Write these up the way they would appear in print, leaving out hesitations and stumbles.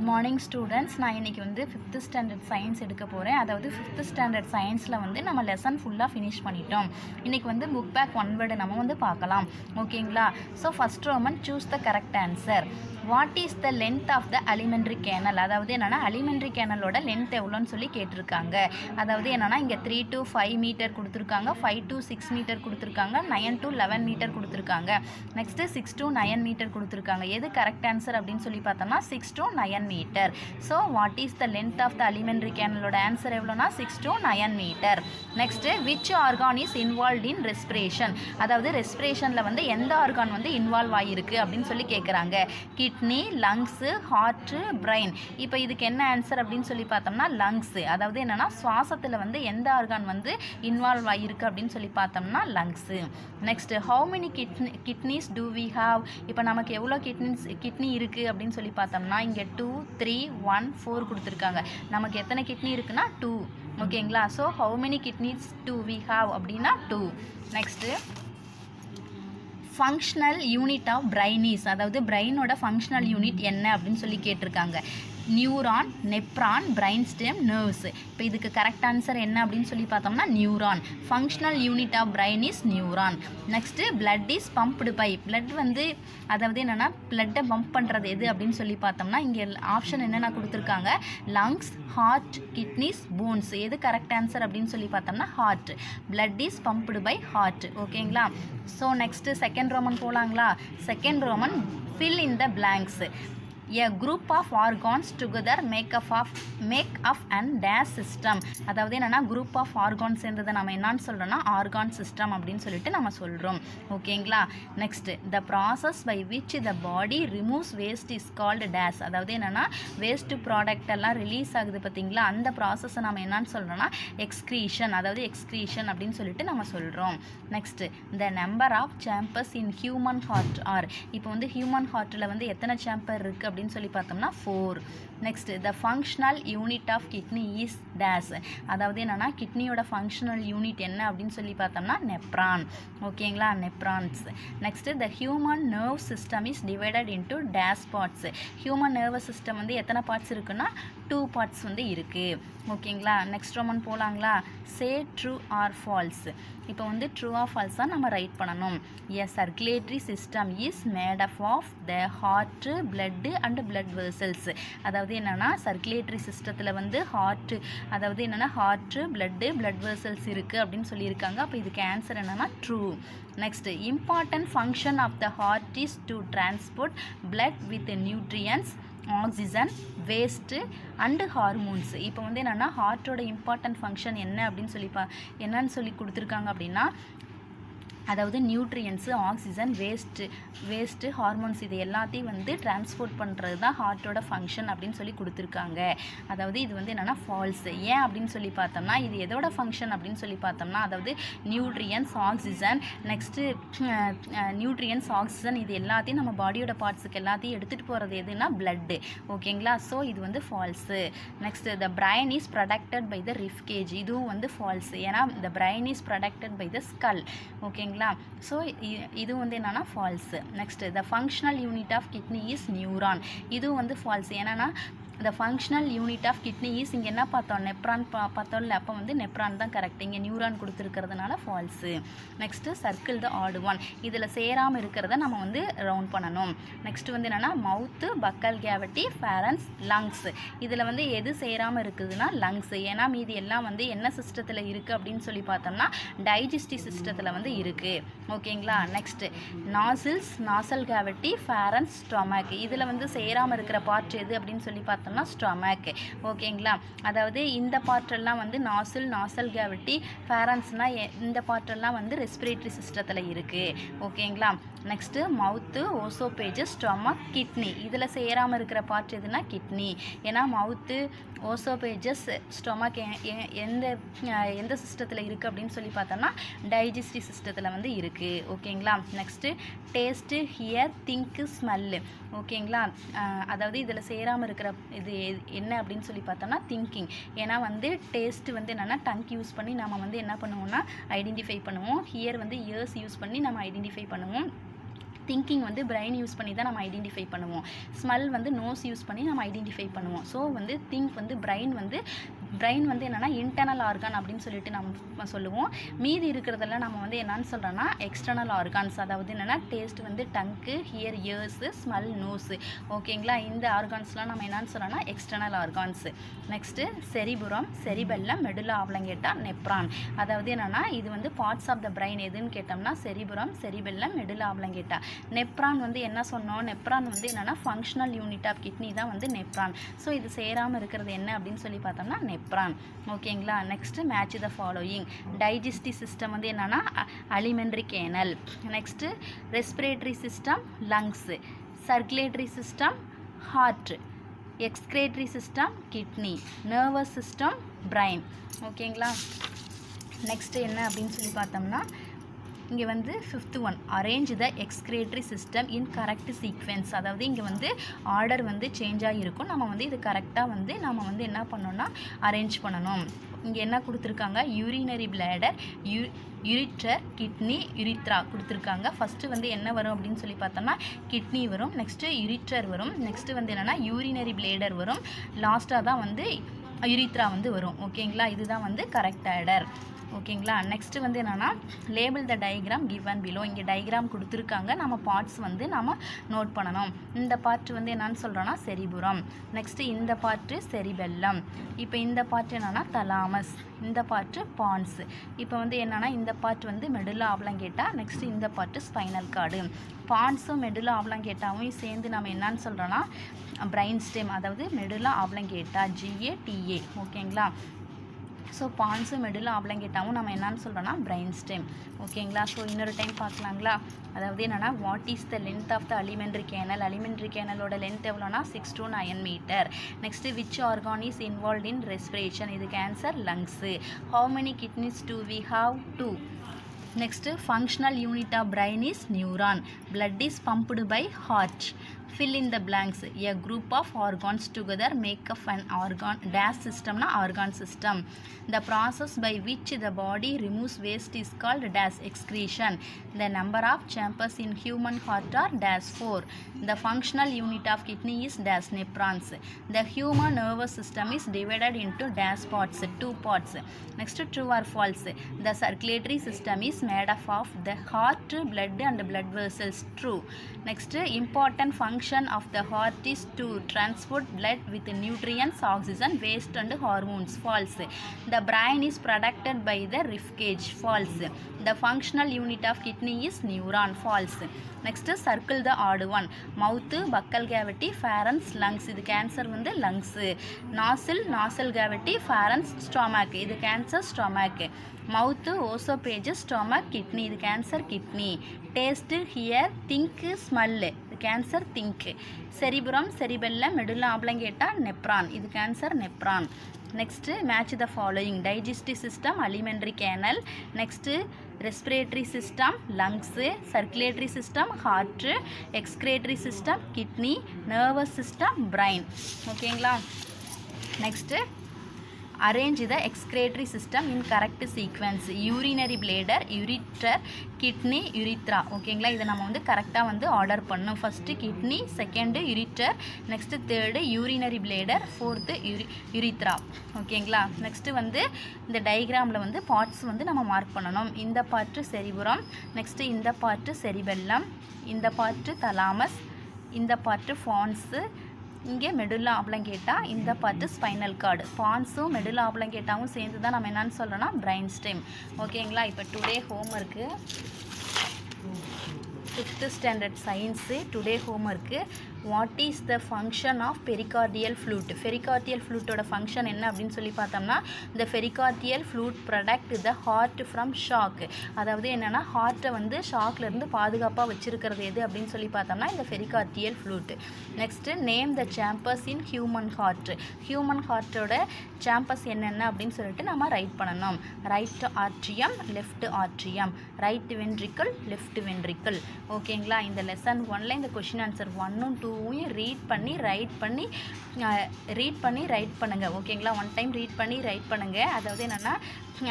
Good morning students. நான் இன்றைக்கி வந்து 5th ஸ்டாண்டர்ட் சயின்ஸ் எடுக்க போகிறேன். அதாவது 5th ஸ்டாண்டர்ட் சயின்ஸில் வந்து நம்ம லெசன் ஃபுல்லாக ஃபினிஷ் பண்ணிட்டோம். இன்றைக்கி வந்து புக் பேக் 1 வேர்டு நம்ம வந்து பார்க்கலாம். ஓகேங்களா? So first Roman choose the correct answer. What is the length of the alimentary canal? அதாவது என்னென்னா அலிமெண்ட்ரி கேனலோட லென்த் எவ்வளோன்னு சொல்லி கேட்டிருக்காங்க. அதாவது என்னென்னா இங்கே 3 to 5 மீட்டர் கொடுத்துருக்காங்க, 5 to 6 மீட்டர் கொடுத்துருக்காங்க, 9 to 11 மீட்டர் கொடுத்துருக்காங்க, நெக்ஸ்ட்டு 6 to 9 மீட்டர் கொடுத்துருக்காங்க. எது கரெக்ட் ஆன்சர் அப்படின்னு சொல்லி பார்த்தோம்னா 6 to 9 metre. So what is the length of the alimentary கேனலோட ஆன்சர் எவ்வளோனா 6 to 9 metre. Next which organ is involve in respiration? அதாவது ரெஸ்பிரேஷனில் வந்து எந்த ஆர்கான் வந்து இன்வால்வ் ஆகிருக்கு அப்படின்னு சொல்லி கேட்குறாங்க. Kidney, lungs, heart, brain. இப்போ இதுக்கு என்ன ஆன்சர் அப்படின்னு சொல்லி பார்த்தோம்னா லங்ஸு. அதாவது என்னென்னா சுவாசத்தில் வந்து எந்த ஆர்கான் வந்து இன்வால்வ் ஆகிருக்கு அப்படின்னு சொல்லி பார்த்தோம்னா lungs. Next how many kidneys do we have? இப்போ நமக்கு எவ்வளோ கிட்னி இருக்குது அப்படின்னு சொல்லி பார்த்தோம்னா இங்கே 2, 3, 1, 4 கொடுத்துருக்காங்க. நமக்கு எத்தனை கிட்னி இருக்குன்னா 2. ஓகேங்களா? So how many kidneys do we have அப்படின்னா 2. Next functional unit of brain is, அதாவது பிரெயினோட ஃபங்க்ஷனல் யூனிட் என்ன அப்படின்னு சொல்லி கேட்டிருக்காங்க. Neuron, nephron, brain stem, nerves. இப்போ இதுக்கு கரெக்ட் ஆன்சர் என்ன அப்படின்னு சொல்லி பார்த்தோம்னா neuron. Functional unit of brain is neuron. Next blood is pumped by. Blood வந்து அதாவது என்னென்னா பிளட்டை பம்ப் பண்ணுறது எது அப்படின்னு சொல்லி பார்த்தோம்னா இங்கே ஆப்ஷன் என்னென்ன கொடுத்துருக்காங்க, லங்ஸ், ஹார்ட், கிட்னிஸ், போன்ஸ். எது கரெக்ட் ஆன்சர் அப்படின்னு சொல்லி பார்த்தோம்னா heart. Blood is pumped by heart. ஓகேங்களா? ஸோ நெக்ஸ்ட்டு செகண்ட் ரோமன் போகலாங்களா? Second Roman fill in the blanks. A group of organs together make up and dash system. அதாவது என்னென்னா group of organs சேர்ந்ததை நம்ம என்னன்னு சொல்கிறோன்னா ஆர்கான் சிஸ்டம் அப்படின்னு சொல்லிட்டு நம்ம சொல்கிறோம். ஓகேங்களா? Next the process by which the body removes waste is called dash. அதாவது என்னென்னா வேஸ்ட்டு ப்ராடக்ட் எல்லாம் ரிலீஸ் ஆகுது பார்த்தீங்களா, அந்த ப்ராசஸை நம்ம என்னன்னு சொல்கிறோன்னா எக்ஸ்க்ரீஷன். அதாவது எக்ஸ்க்ரீஷன் அப்படின்னு சொல்லிட்டு நம்ம சொல்கிறோம். Next the number of chambers in human heart are. இப்போ வந்து ஹியூமன் ஹார்ட்டில் வந்து எத்தனை சேம்பர் இருக்குது அப்படின்னு சொல்லி பார்த்தோம்னா 4. Next the functional unit of kidney is dash. அதாவது என்னென்னா கிட்னியோட ஃபங்க்ஷனல் யூனிட் என்ன அப்படின்னு சொல்லி பார்த்தோம்னா நெப்ரான். ஓகேங்களா? Nephrons. Next the human nerve system is divided into dash parts. Human nervous system வந்து எத்தனை பார்ட்ஸ் இருக்குன்னா 2 பார்ட்ஸ் வந்து இருக்குது. ஓகேங்களா? நெக்ஸ்ட் ரோமன் போகலாங்களா? Say true or false. இப்போ வந்து ட்ரூ ஆர் ஃபால்ஸாக நம்ம ரைட் பண்ணணும். A circulatory system is made up of the heart, blood and blood vessels. அதாவது என்னென்னா சர்க்குலேட்டரி சிஸ்டத்தில் வந்து ஹார்ட்டு, அதாவது என்னென்னா ஹார்ட்டு, பிளட்டு, பிளட் வெசல்ஸ் இருக்குது அப்படின்னு சொல்லியிருக்காங்க. அப்போ இதுக்கு ஆன்சர் என்னென்னா true. Next important function of the heart is to transport blood with nutrients, oxygen, waste and hormones. இப்போ வந்து என்னென்னா ஹார்ட்டோட இம்பார்ட்டன்ட் ஃபங்க்ஷன் என்ன அப்படின்னு என்னன்னு சொல்லி கொடுத்துருக்காங்க அப்படின்னா அதாவது நியூட்ரியன்ஸு, ஆக்சிஜன், வேஸ்ட்டு, ஹார்மோன்ஸ் இது எல்லாத்தையும் வந்து டிரான்ஸ்போர்ட் பண்ணுறது தான் ஹார்ட்டோட ஃபங்க்ஷன் அப்படின்னு சொல்லி கொடுத்துருக்காங்க. அதாவது இது வந்து என்னென்னா ஃபால்ஸ். ஏன் அப்படின்னு சொல்லி பார்த்தோம்னா இது எதோட ஃபங்க்ஷன் அப்படின்னு சொல்லி பார்த்தோம்னா அதாவது nutrients, oxygen, next nutrients, oxygen இது எல்லாத்தையும் நம்ம பாடியோட பார்ட்ஸுக்கு எல்லாத்தையும் எடுத்துகிட்டு போகிறது எதுனா பிளட்டு. ஓகேங்களா? ஸோ இது வந்து false. Next the brain is protected by the rib cage. இதுவும் வந்து ஃபால்ஸு. ஏன்னா the brain is protected by the skull. ஓகேங்களா? ஸோ இது வந்து என்னன்னா false. Next the functional unit of kidney is neuron. இதுவும் வந்து ஃபால்ஸ். ஏன்னா the functional unit of kidney is இங்கே என்ன பார்த்தோம், நெப்ரான் பார்த்தோம்ல, அப்போ வந்து நெப்ரான் தான் கரெக்ட். இங்கே நியூரான் கொடுத்துருக்கிறதுனால false. Next circle the odd one. இதில் சேராமல் இருக்கிறத நம்ம வந்து ரவுண்ட் பண்ணணும். நெக்ஸ்ட் வந்து என்னென்னா மவுத்து, பக்கல் கேவிட்டி, ஃபேரன்ஸ், லங்ஸ். இதில் வந்து எது சேராமல் இருக்குதுன்னா லங்ஸ். ஏன்னா மீதி எல்லாம் வந்து என்ன சிஸ்டத்தில் இருக்குது அப்படின்னு சொல்லி பார்த்தோம்னா டைஜஸ்டிவ் சிஸ்டத்தில் வந்து இருக்குது. ஓகேங்களா? Next nostrils, nasal cavity, pharynx, stomach. இதில் வந்து சேராமல் இருக்கிற பார்ட் எது அப்படின்னு சொல்லி பார்த்தோம்னா ஸ்டொமக். ஓகேங்களா? அதாவது இந்த பார்ட்டெல்லாம் வந்து நாசல் கேவிட்டி, ஃபேரன்ஸ்னால் இந்த பார்ட்டெல்லாம் வந்து ரெஸ்பிரேட்டரி சிஸ்டத்தில் இருக்குது. ஓகேங்களா? நெக்ஸ்ட்டு மவுத்து, ஓசோபேஜஸ், ஸ்டொமக், கிட்னி. இதில் சேராமல் இருக்கிற பார்ட் எதுனா கிட்னி. ஏன்னா மவுத்து, ஓசோபேஜஸ், ஸ்டொமக் எந்த சிஸ்டத்தில் இருக்குது அப்படின்னு சொல்லி பார்த்தோம்னா டைஜஸ்டிவ் சிஸ்டத்தில் வந்து இருக்குது. ஓகேங்களா? Next taste, hear, think, smell. ஓகேங்களா? அதாவது இதில் சேராமல் இருக்கிற இது என்ன அப்படின்னு சொல்லி பார்த்தோம்னா திங்கிங். ஏன்னா வந்து டேஸ்ட்டு வந்து என்னென்னா டங்க் யூஸ் பண்ணி நம்ம வந்து என்ன பண்ணுவோம்னா ஐடென்டிஃபை பண்ணுவோம். ஹியர் வந்து இயர்ஸ் யூஸ் பண்ணி நம்ம ஐடென்டிஃபை பண்ணுவோம். திங்கிங் வந்து பிரெயின் யூஸ் பண்ணி தான் நம்ம ஐடென்டிஃபை பண்ணுவோம். ஸ்மெல் வந்து நோஸ் யூஸ் பண்ணி நம்ம ஐடென்டிஃபை பண்ணுவோம். ஸோ வந்து திங்க் வந்து பிரெயின் வந்து என்னென்னா இன்டர்னல் ஆர்கான் அப்படின்னு சொல்லிட்டு நம்ம சொல்லுவோம். மீதி இருக்கிறதெல்லாம் நம்ம வந்து என்னன்னு சொல்கிறோன்னா எக்ஸ்டர்னல் ஆர்கான்ஸ். அதாவது என்னென்னா டேஸ்ட் வந்து tongue, hear ears, smell nose. ஓகேங்களா, இந்த ஆர்கான்ஸ்லாம் நம்ம என்னன்னு சொல்கிறோன்னா external organs. Next cerebrum, cerebellum, medulla oblongata, nephron. அதாவது என்னென்னா இது வந்து பார்ட்ஸ் ஆஃப் த பிரெயின் எதுன்னு கேட்டோம்னா செரிபுரம், செரிபெல்லம், மெடுலா ஆப்லங்கேட்டா. நெப்ரான் வந்து என்ன சொன்னோம், நெப்ரான் வந்து என்னென்னா ஃபங்க்ஷனல் யூனிட் ஆஃப் கிட்னி தான் வந்து நெப்ரான். ஸோ இது சேராமல் இருக்கிறது என்ன அப்படின்னு சொல்லி பார்த்தோம்னா நெப்ரான். ஓகேங்களா, next match the following. Digestive system வந்து என்னென்னா alimentary canal. Next respiratory system lungs, circulatory system heart, excretory system kidney, nervous system brain. ஓகேங்களா, நெக்ஸ்ட்டு என்ன அப்படின்னு சொல்லி பார்த்தோம்னா இங்கே வந்து 5th one, arrange the excretory system in correct sequence. அதாவது இங்கே வந்து ஆர்டர் வந்து சேஞ்ச் ஆகிருக்கும். நம்ம வந்து இது கரெக்டாக வந்து நம்ம வந்து என்ன பண்ணோம்னா அரேஞ்ச் பண்ணணும். இங்கே என்ன கொடுத்துருக்காங்க, urinary bladder, ureter, kidney, urethra கொடுத்துருக்காங்க. ஃபஸ்ட்டு வந்து என்ன வரும் அப்படின்னு சொல்லி பார்த்தோம்னா கிட்னி வரும், நெக்ஸ்ட்டு யுரிட்டர் வரும், நெக்ஸ்ட்டு வந்து என்னென்னா யூரினரி பிளேடர் வரும், லாஸ்ட்டாக தான் வந்து யுரித்ரா வந்து வரும். ஓகேங்களா, இதுதான் வந்து கரெக்ட் ஆர்டர். ஓகேங்களா, நெக்ஸ்ட்டு வந்து என்னென்னா label the diagram given below. இங்கே டயக்ராம் கொடுத்துருக்காங்க, நம்ம பார்ட்ஸ் வந்து நம்ம நோட் பண்ணணும். இந்த பார்ட் வந்து என்னன்னு சொல்கிறோன்னா செரிபுரம், நெக்ஸ்ட்டு இந்த பார்ட்டு செரிபெல்லம், இப்போ இந்த பார்ட் என்னென்னா தலாமஸ், இந்த பார்ட்டு பான்ஸ், இப்போ வந்து என்னென்னா இந்த பார்ட் வந்து மெடுலா ஆப்லங்கேட்டா, நெக்ஸ்ட்டு இந்த பார்ட்டு ஸ்பைனல் கார்டு. பான்ஸும் மெடுலா ஆப்லங்கேட்டாவும் சேர்ந்து நம்ம என்னன்னு சொல்கிறோன்னா பிரைன் ஸ்டெம், அதாவது மெடுலா ஆப்லங்கேட்டா, GATA. ஓகேங்களா, ஸோ பான்ஸு மெடுலா ஆப்லங்கேட்டாவும் நம்ம என்னன்னு சொல்கிறோன்னா பிரைன் ஸ்டெம். ஓகேங்களா, ஸோ இன்னொரு டைம் பார்க்கலாங்களா. அதாவது என்னென்னா what is the length of the alimentary canal. Alimentary கேனலோட லென்த் எவ்வளோனா 6 to 9 metre. Next which organ is involve in respiration. இது answer lungs. How many kidneys to we have 2. Next, functional unit of brain is neuron. Blood is pumped by heart. Fill in the blanks. A group of organs together make up an organ dash system na organ system. The process by which the body removes waste is called dash excretion. The number of chambers in human heart are dash 4. The functional unit of kidney is dash nephrons. The human nervous system is divided into dash parts, 2 parts. Next, true or false. The circulatory system is made up of the heart, blood and blood vessels. True. Next, important function of the heart is to transport blood with nutrients, oxygen, waste and hormones. False. The brain is protected by the rib cage. False. The functional unit of kidney is neuron. False. Next, circle the odd one. Mouth, buccal cavity, pharynx, lungs. இது answer வந்து lungs. Nasal cavity, pharynx, stomach. இது answer stomach. Mouth, oesophagus, stomach, kidney. இது answer kidney. Taste, hear, think, smell. இது answer think. Cerebrum, cerebellum, medulla oblongata, nephron. இது answer nephron. Next match the following. Digestive system alimentary canal, next respiratory system lungs, circulatory system heart, excretory system kidney, nervous system brain. ஓகேங்களா, next arrange the excretory system in correct sequence. urinary bladder, ureter, kidney, urethra. ஓகேங்களா, இதை நம்ம வந்து கரெக்டாக வந்து order பண்ணணும். First kidney, second ureter, next third urinary bladder, fourth urethra. ஓகேங்களா, next வந்து இந்த டயக்ராமில் வந்து பார்ட்ஸ் வந்து நம்ம மார்க் பண்ணணும். இந்த பார்ட்டு செரிபுரம், நெக்ஸ்ட்டு இந்த பார்ட்டு செரிபெல்லம், இந்த பார்ட்டு தலாமஸ், இந்த பார்ட்டு ஃபான்ஸு, இங்கே மெடுலா ஆப்லங்கேட்டா, இந்த பார்த்து ஸ்பைனல் கார்டு. பான்ஸும் மெடுலா ஆப்லங்கேட்டாவும் சேர்ந்து தான் நம்ம என்னன்னு சொல்லணும்னா பிரைன் ஸ்டெம். ஓகேங்களா, இப்போ today homework 5th standard science. Today homework what is the function of pericardial fluid. Pericardial ஃப்ளூட்டோட ஃபங்க்ஷன் என்ன அப்படின்னு சொல்லி பார்த்தோம்னா இந்த pericardial fluid protect the heart from shock. அதாவது என்னென்னா ஹார்ட்டை வந்து ஷாக்லேருந்து பாதுகாப்பாக வச்சுருக்கிறது எது அப்படின்னு சொல்லி பார்த்தோம்னா இந்த pericardial fluid. Next name the chambers in human heart. Human ஹார்ட்டோட சாம்பர்ஸ் என்னென்ன அப்படின்னு சொல்லிட்டு நம்ம ரைட் பண்ணணும். Right atrium, left atrium, right ventricle, left ventricle. ஓகேங்களா, இந்த லெசன் 1ல் இந்த கொஷின் ஆன்சர் 1 and 2 டூவையும் ரீட் பண்ணி ரைட் பண்ணுங்கள் ஓகேங்களா. 1 டைம் ரீட் பண்ணி ரைட் பண்ணுங்கள். அதாவது என்னென்னா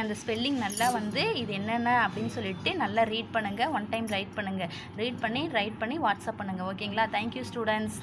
அந்த ஸ்பெல்லிங் நல்லா வந்து இது என்னென்ன அப்படின்னு சொல்லிட்டு நல்லா ரீட் பண்ணுங்கள். 1 டைம் ரைட் பண்ணுங்கள். ரீட் பண்ணி ரைட் பண்ணி வாட்ஸ்அப் பண்ணுங்கள் ஓகேங்களா. Thank you students.